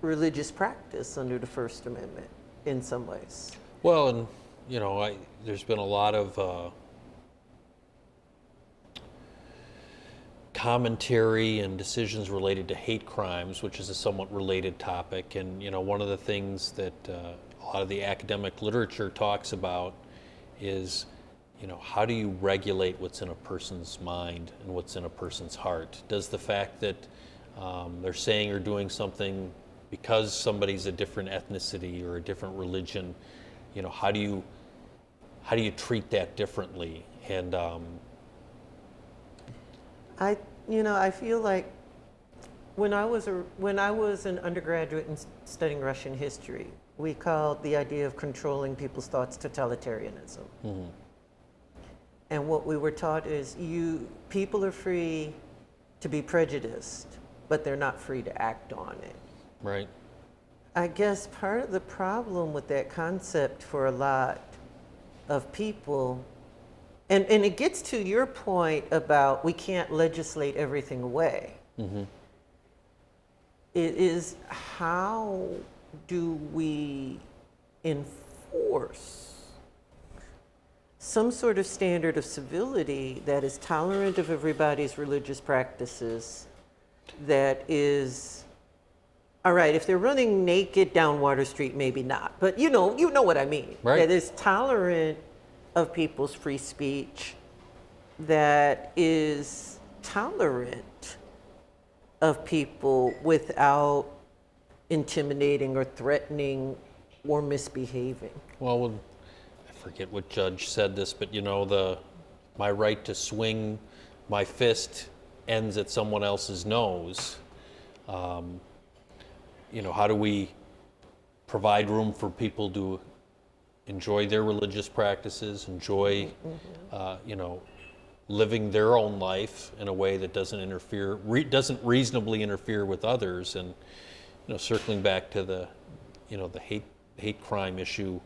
religious practice under the First Amendment in some ways? Well, and there's been a lot of commentary and decisions related to hate crimes, which is a somewhat related topic. And one of the things that a lot of the academic literature talks about is how do you regulate what's in a person's mind and what's in a person's heart? Does the fact that they're saying or doing something because somebody's a different ethnicity or a different religion, how do you treat that differently? And I feel like when I was an undergraduate and studying Russian history, we called the idea of controlling people's thoughts totalitarianism. Mm-hmm. And what we were taught is people are free to be prejudiced, but they're not free to act on it. Right. I guess part of the problem with that concept for a lot of people, and it gets to your point about we can't legislate everything away. Mm-hmm. It is how do we enforce some sort of standard of civility that is tolerant of everybody's religious practices, that is, all right, if they're running naked down Water Street, maybe not, but you know what I mean. Right. That is tolerant of people's free speech, that is tolerant of people without intimidating or threatening or misbehaving. Well, I forget what judge said this, but my right to swing my fist ends at someone else's nose. How do we provide room for people to enjoy their religious practices, enjoy, living their own life in a way that doesn't reasonably interfere with others? And circling back to the hate crime issue,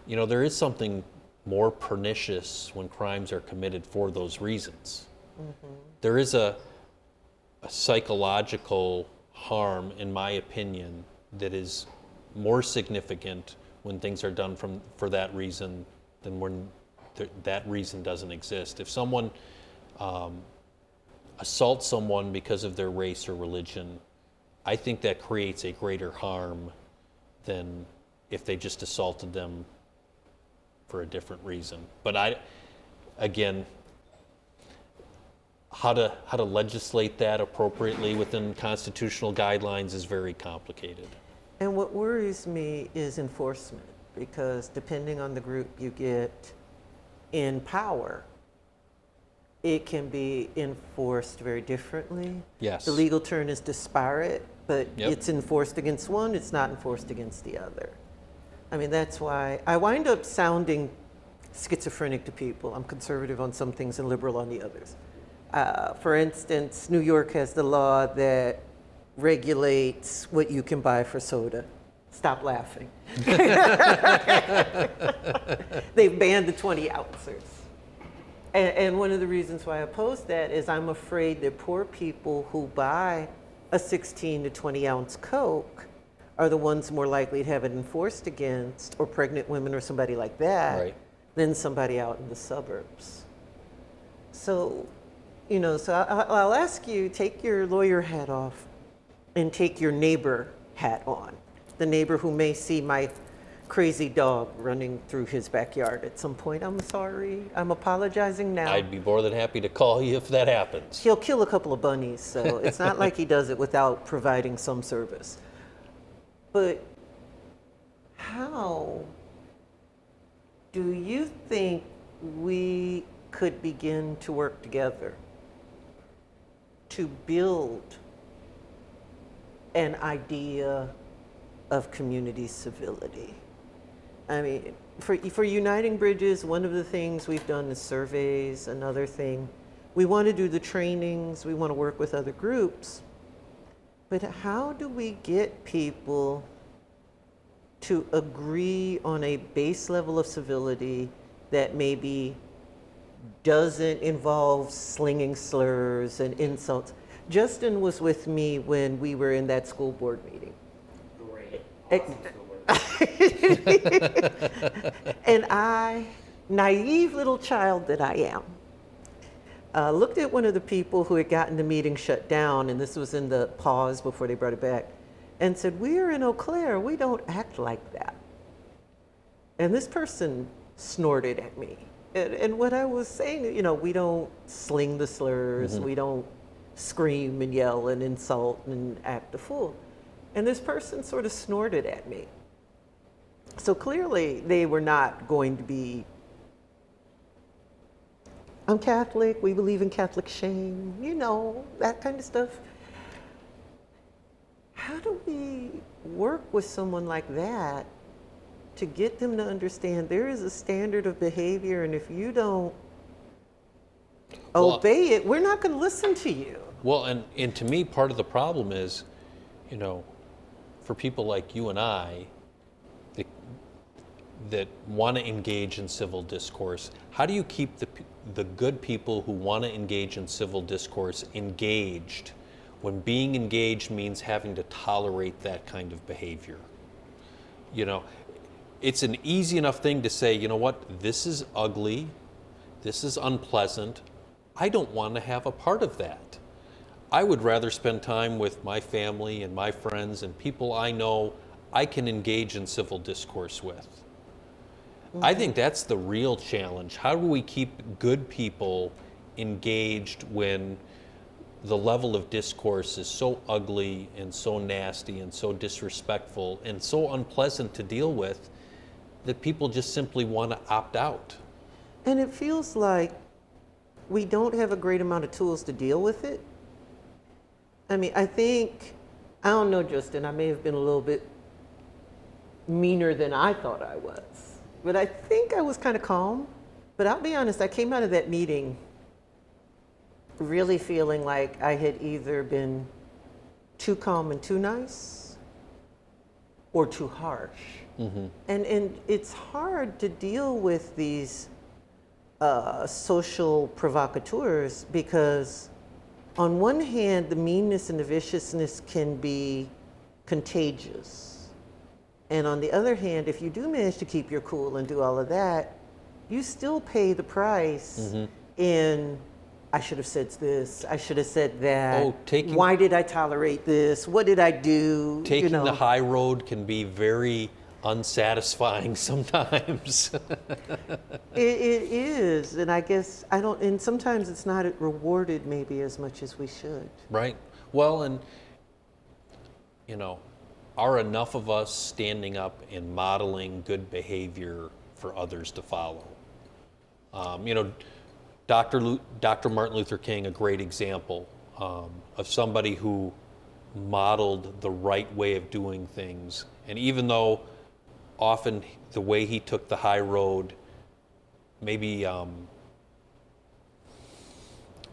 there is something more pernicious when crimes are committed for those reasons. Mm-hmm. There is a psychological harm, in my opinion, that is more significant when things are done for that reason than when that reason doesn't exist. If someone assaults someone because of their race or religion, I think that creates a greater harm than if they just assaulted them for a different reason. But how to legislate that appropriately within constitutional guidelines is very complicated. And what worries me is enforcement, because depending on the group you get in power, it can be enforced very differently. Yes. The legal term is disparate, but Yep. It's enforced against one, it's not enforced against the other. I mean, that's why I wind up sounding schizophrenic to people. I'm conservative on some things and liberal on the others. For instance, New York has the law that regulates what you can buy for soda. Stop laughing. They've banned the 20 ouncers. And one of the reasons why I oppose that is I'm afraid that poor people who buy a 16 to 20 ounce Coke are the ones more likely to have it enforced against, or pregnant women or somebody like that, Right. than somebody out in the suburbs. So, so I'll ask you, take your lawyer hat off and take your neighbor hat on. The neighbor who may see my crazy dog running through his backyard at some point. I'm sorry. I'm apologizing now. I'd be more than happy to call you if that happens. He'll kill a couple of bunnies, so it's not like he does it without providing some service. But how do you think we could begin to work together to build an idea of community civility? I mean, for Uniting Bridges, one of the things we've done is surveys. Another thing, we want to do the trainings, we want to work with other groups. But how do we get people to agree on a base level of civility that maybe doesn't involve slinging slurs and insults? Justin was with me when we were in that school board meeting. Great. Awesome school board. And I, naive little child that I am, looked at one of the people who had gotten the meeting shut down, and this was in the pause before they brought it back, and said, "We're in Eau Claire, we don't act like that." And this person snorted at me. And what I was saying, we don't sling the slurs, we don't scream and yell and insult and act a fool. And this person sort of snorted at me. So clearly they were not going to be, I'm Catholic, we believe in Catholic shame, that kind of stuff. How do we work with someone like that to get them to understand there is a standard of behavior, and if you don't obey it, we're not going to listen to you? Well, and to me, part of the problem is, for people like you and I that want to engage in civil discourse, how do you keep the good people who want to engage in civil discourse engaged when being engaged means having to tolerate that kind of behavior? It's an easy enough thing to say, you know what, this is ugly, this is unpleasant, I don't want to have a part of that. I would rather spend time with my family and my friends and people I know I can engage in civil discourse with. I think that's the real challenge. How do we keep good people engaged when the level of discourse is so ugly and so nasty and so disrespectful and so unpleasant to deal with that people just simply want to opt out? And it feels like we don't have a great amount of tools to deal with it. I mean, I don't know, Justin, I may have been a little bit meaner than I thought I was. But I think I was kind of calm. But I'll be honest, I came out of that meeting really feeling like I had either been too calm and too nice or too harsh. And it's hard to deal with these social provocateurs because on one hand, the meanness and the viciousness can be contagious. And on the other hand, if you do manage to keep your cool and do all of that, you still pay the price in, I should have said this, I should have said that. Why did I tolerate this? What did I do? Taking the high road can be very unsatisfying sometimes. It is, and I guess and sometimes it's not rewarded maybe as much as we should. Right. Well, and are enough of us standing up and modeling good behavior for others to follow? Dr. Martin Luther King, a great example of somebody who modeled the right way of doing things. And even though often the way he took the high road maybe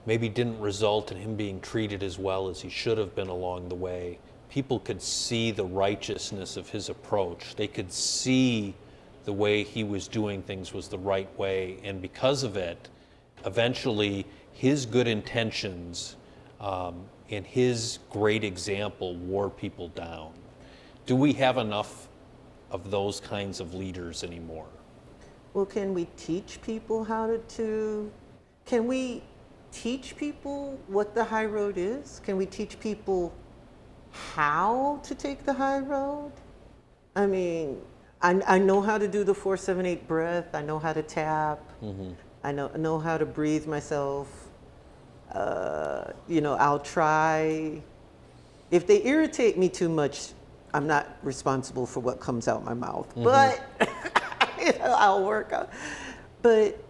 didn't result in him being treated as well as he should have been along the way, people could see the righteousness of his approach. They could see the way he was doing things was the right way, and because of it, eventually his good intentions and his great example wore people down. Do we have enough of those kinds of leaders anymore? Well, can we teach people how can we teach people what the high road is? Can we teach people how to take the high road? I mean, I know how to do the 4-7-8 breath. I know how to tap. Mm-hmm. I know how to breathe myself. I'll try. If they irritate me too much, I'm not responsible for what comes out my mouth. Mm-hmm. But I'll work on. But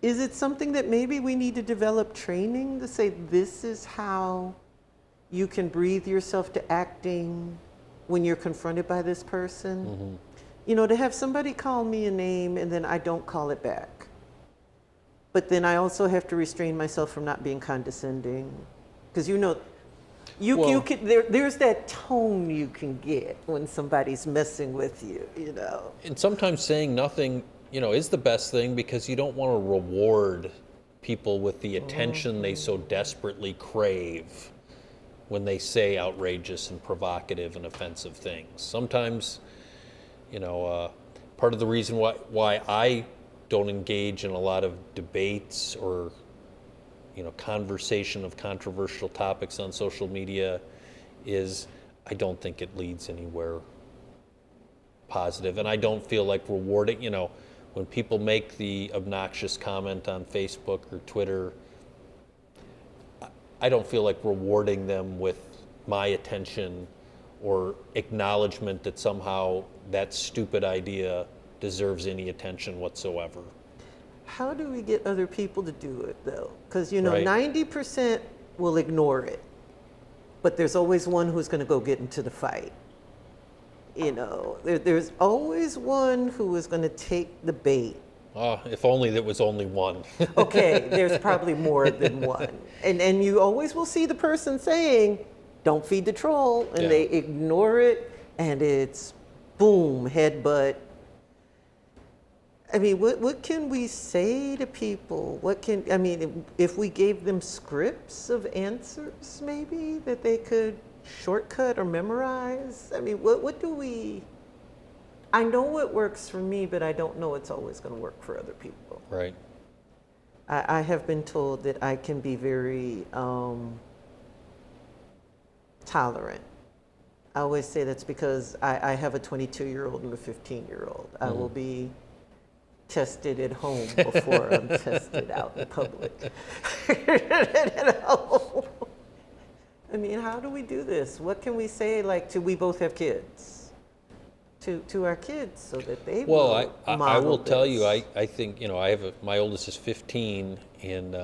is it something that maybe we need to develop training to say this is how you can breathe yourself to acting when you're confronted by this person? Mm-hmm. To have somebody call me a name and then I don't call it back. But then I also have to restrain myself from not being condescending. Because you can, there's that tone you can get when somebody's messing with you, And sometimes saying nothing, is the best thing, because you don't want to reward people with the attention mm-hmm. they so desperately crave when they say outrageous and provocative and offensive things. Sometimes, part of the reason why I don't engage in a lot of debates or conversation of controversial topics on social media is I don't think it leads anywhere positive, and I don't feel like rewarding, when people make the obnoxious comment on Facebook or Twitter, I don't feel like rewarding them with my attention or acknowledgement that somehow that stupid idea deserves any attention whatsoever. How do we get other people to do it, though? Because, Right. 90% will ignore it, but there's always one who's going to go get into the fight. There's always one who is going to take the bait. If only there was only one. Okay, there's probably more than one. And you always will see the person saying, don't feed the troll, and Yeah. they ignore it, and it's boom, headbutt. I mean, what can we say to people? If we gave them scripts of answers, maybe, that they could shortcut or memorize? I mean, what do we... I know what works for me, but I don't know it's always going to work for other people. Right. I have been told that I can be very tolerant. I always say that's because I have a 22-year-old and a 15-year-old. Mm-hmm. I will be tested at home before I'm tested out in public. I mean, how do we do this? What can we say, we both have kids? To our kids, so that they will model I will tell this. you, I think, my oldest is 15, and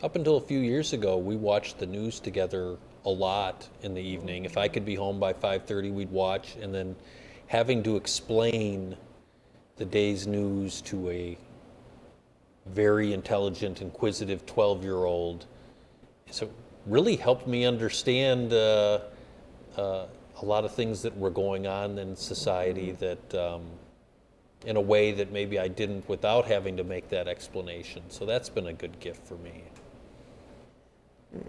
up until a few years ago, we watched the news together a lot in the evening. If I could be home by 5:30, we'd watch, and then having to explain the day's news to a very intelligent, inquisitive 12-year-old, so really helped me understand a lot of things that were going on in society that in a way that maybe I didn't without having to make that explanation. So that's been a good gift for me.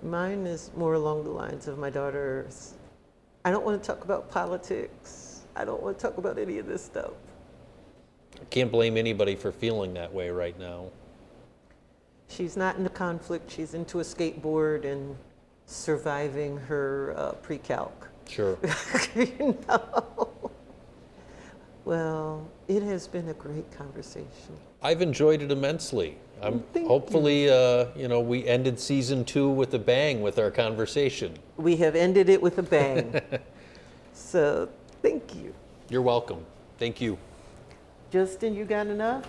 Mine is more along the lines of my daughter's. I don't want to talk about politics. I don't want to talk about any of this stuff. I can't blame anybody for feeling that way right now. She's not into conflict. She's into a skateboard and surviving her pre-calc. Sure. Well, it has been a great conversation. I've enjoyed it immensely. Hopefully, we ended season 2 with a bang with our conversation. We have ended it with a bang. So, thank you. You're welcome. Thank you. Justin, you got enough?